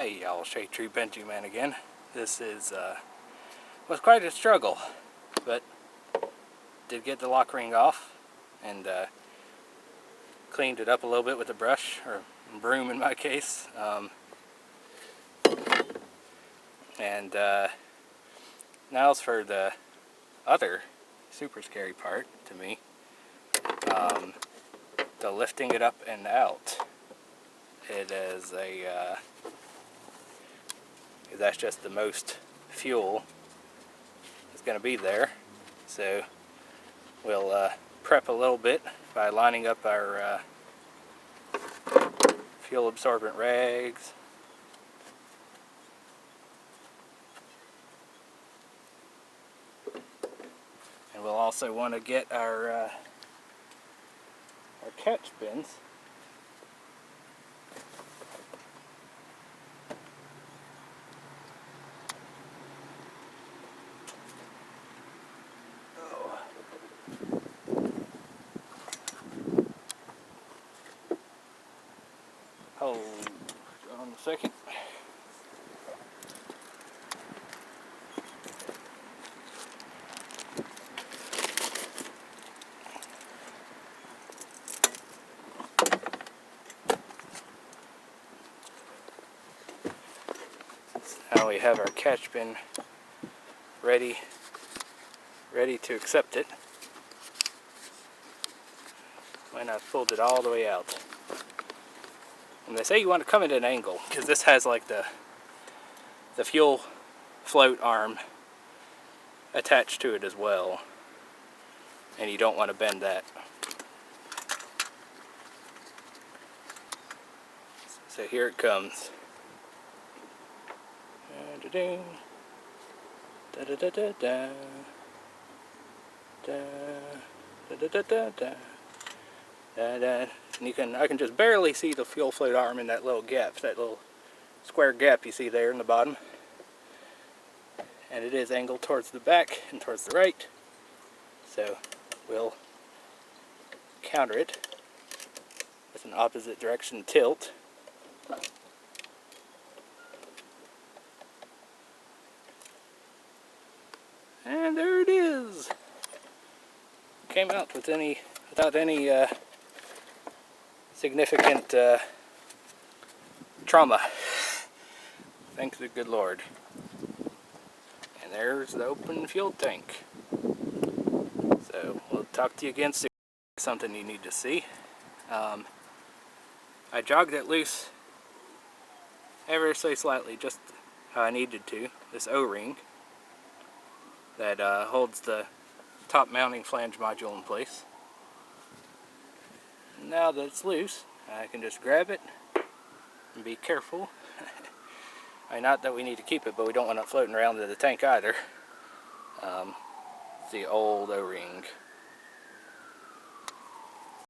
Hey y'all, Shade Tree Benji Man again. This was quite a struggle, but did get the lock ring off and cleaned it up a little bit with a brush, or broom in my case. Now's for the other super scary part to me, the lifting it up and out. It is that's just the most fuel is going to be there. So we'll prep a little bit by lining up our fuel absorbent rags. And we'll also want to get our catch bins. Hold on a second. Now we have our catch bin ready to accept it. When I've pulled it all the way out. And they say you want to come at an angle, because this has like the fuel float arm attached to it as well, and you don't want to bend that. So here it comes. And I can just barely see the fuel float arm in that little gap, that little square gap you see there in the bottom. And it is angled towards the back and towards the right. So we'll counter it with an opposite direction tilt. And there it is. Came out without any significant trauma. Thank the good Lord. And there's the open fuel tank. So we'll talk to you again soon. Something you need to see. I jogged it loose ever so slightly, just how I needed to. This O-ring that holds the top mounting flange module in place. Now that it's loose, I can just grab it and be careful. I mean, not that we need to keep it, but we don't want it floating around in the tank either. It's the old O-ring.